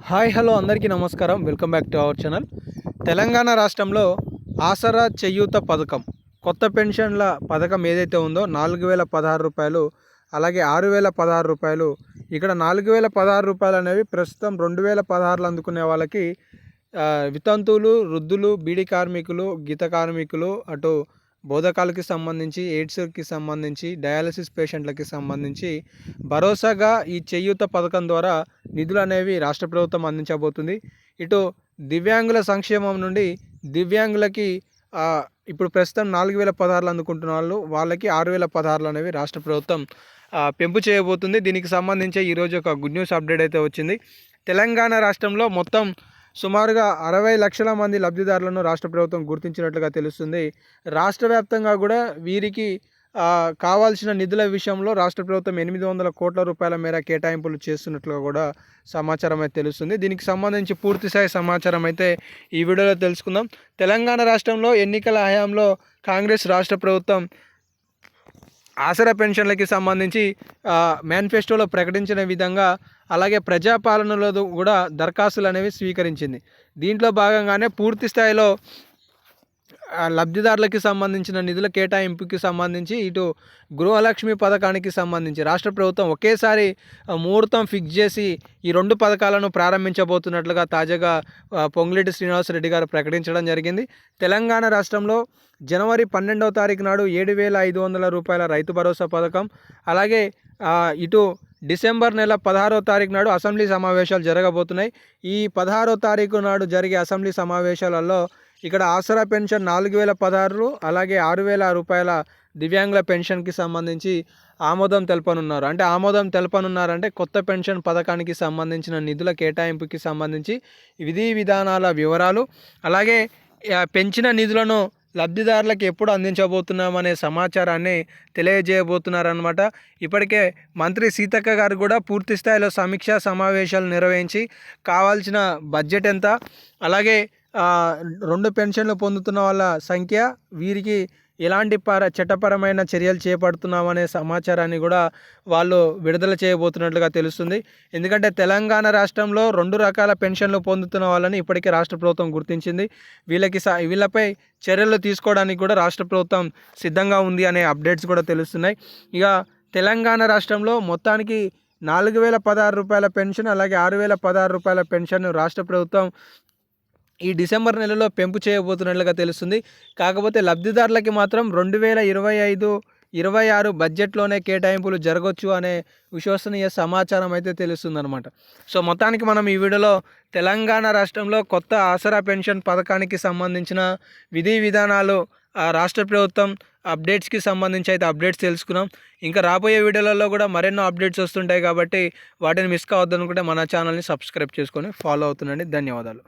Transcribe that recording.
Hi hello అందరికీ నమస్కారం. Welcome back to our channel. Telangana రాష్ట్రంలో ఆసరా చేయూత పథకం, కొత్త పెన్షన్ల పథకం ఏదైతే ఉందో 4016 రూపాయలు, అలాగే 6016 రూపాయలు. ఇక్కడ 4016 రూపాయలు అనేవి ప్రస్తుతం 2016 అందుకునే వాళ్ళకి వితంతువులు, వృద్ధులు, బీడీ కార్మికులు, గీత కార్మికులు, అటు బోధకాలకి సంబంధించి, ఎయిడ్స్కి సంబంధించి, డయాలసిస్ పేషెంట్లకి సంబంధించి భరోసాగా ఈ చేయూత పథకం ద్వారా నిధులు అనేవి రాష్ట్ర ప్రభుత్వం అందించబోతుంది. ఇటు దివ్యాంగుల సంక్షేమం నుండి దివ్యాంగులకి ఇప్పుడు ప్రస్తుతం 4016 అందుకుంటున్న వాళ్ళకి 6016 అనేవి రాష్ట్ర ప్రభుత్వం పెంపు చేయబోతుంది. దీనికి సంబంధించి ఈరోజు ఒక గుడ్ న్యూస్ అప్డేట్ అయితే వచ్చింది. తెలంగాణ రాష్ట్రంలో మొత్తం సుమారుగా 60 లక్షల మంది లబ్ధిదారులను రాష్ట్ర ప్రభుత్వం గుర్తించినట్లుగా తెలుస్తుంది. రాష్ట్ర వ్యాప్తంగా కూడా వీరికి కావాల్సిన నిధుల విషయంలో రాష్ట్ర ప్రభుత్వం 800 కోట్ల రూపాయల మేర కేటాయింపులు చేస్తున్నట్లుగా కూడా సమాచారం అయితే తెలుస్తుంది. దీనికి సంబంధించి పూర్తిస్థాయి సమాచారం అయితే ఈ వీడియోలో తెలుసుకుందాం. తెలంగాణ రాష్ట్రంలో ఎన్నికల హయాంలో కాంగ్రెస్ రాష్ట్ర ప్రభుత్వం ఆసరా పెన్షన్లకి సంబంధించి మేనిఫెస్టోలో ప్రకటించిన విధంగా, అలాగే ప్రజాపాలనలో కూడా దరఖాస్తులు అనేవి స్వీకరించింది. దీంట్లో భాగంగానే పూర్తి స్థాయిలో లబ్ధిదారులకి సంబంధించిన నిధుల కేటాయింపుకి సంబంధించి ఇటు గృహలక్ష్మి పథకానికి సంబంధించి రాష్ట్ర ప్రభుత్వం ఒకేసారి ముహూర్తం ఫిక్స్ చేసి ఈ 2 పథకాలను ప్రారంభించబోతున్నట్లుగా తాజాగా పొంగులేటి శ్రీనివాసరెడ్డి గారు ప్రకటించడం జరిగింది. తెలంగాణ రాష్ట్రంలో జనవరి 12వ తారీఖు నాడు 7500 రూపాయల రైతు భరోసా పథకం, అలాగే ఇటు డిసెంబర్ నెల 16వ తారీఖు నాడు అసెంబ్లీ సమావేశాలు జరగబోతున్నాయి. ఈ 16వ తారీఖు నాడు జరిగే అసెంబ్లీ సమావేశాలలో ఇక్కడ ఆసరా పెన్షన్ 4016, అలాగే 6000 రూపాయల దివ్యాంగుల పెన్షన్కి సంబంధించి ఆమోదం తెలపనున్నారు. అంటే ఆమోదం తెలపనున్నారంటే కొత్త పెన్షన్ పథకానికి సంబంధించిన నిధుల కేటాయింపుకి సంబంధించి విధి విధానాల వివరాలు, అలాగే పెంచిన నిధులను లబ్ధిదారులకు ఎప్పుడు అందించబోతున్నామనే సమాచారాన్ని తెలియజేయబోతున్నారనమాట. ఇప్పటికే మంత్రి సీతక్క గారు కూడా పూర్తి స్థాయిలో సమీక్షా సమావేశాలు నిర్వహించి కావాల్సిన బడ్జెట్ ఎంత, అలాగే 2 పెన్షన్లు పొందుతున్న వాళ్ళ సంఖ్య, వీరికి ఎలాంటి చట్టపరమైన చర్యలు చేపడుతున్నామనే సమాచారాన్ని కూడా వాళ్ళు విడుదల చేయబోతున్నట్లుగా తెలుస్తుంది. ఎందుకంటే తెలంగాణ రాష్ట్రంలో 2 రకాల పెన్షన్లు పొందుతున్న వాళ్ళని ఇప్పటికే రాష్ట్ర ప్రభుత్వం గుర్తించింది. వీళ్ళపై చర్యలు తీసుకోవడానికి కూడా రాష్ట్ర ప్రభుత్వం సిద్ధంగా ఉంది అనే అప్డేట్స్ కూడా తెలుస్తున్నాయి. ఇక తెలంగాణ రాష్ట్రంలో మొత్తానికి 4016 రూపాయల పెన్షన్, అలాగే 6016 రూపాయల పెన్షన్ రాష్ట్ర ప్రభుత్వం ఈ డిసెంబర్ నెలలో పెంపు చేయబోతున్నట్లుగా తెలుస్తుంది. కాకపోతే లబ్ధిదారులకి మాత్రం 2025-26 బడ్జెట్లోనే కేటాయింపులు జరగవచ్చు అనే విశ్వసనీయ సమాచారం అయితే తెలుస్తుందన్నమాట. సో మొత్తానికి మనం ఈ వీడియోలో తెలంగాణ రాష్ట్రంలో కొత్త ఆసరా పెన్షన్ పథకానికి సంబంధించిన విధి విధానాలు, రాష్ట్ర ప్రభుత్వం అప్డేట్స్కి సంబంధించి అయితే అప్డేట్స్ తెలుసుకున్నాం. ఇంకా రాబోయే వీడియోలలో కూడా మరెన్నో అప్డేట్స్ వస్తుంటాయి కాబట్టి వాటిని మిస్ కావద్దనుకుంటే మన ఛానల్ని సబ్స్క్రైబ్ చేసుకొని ఫాలో అవుతుండండి. ధన్యవాదాలు.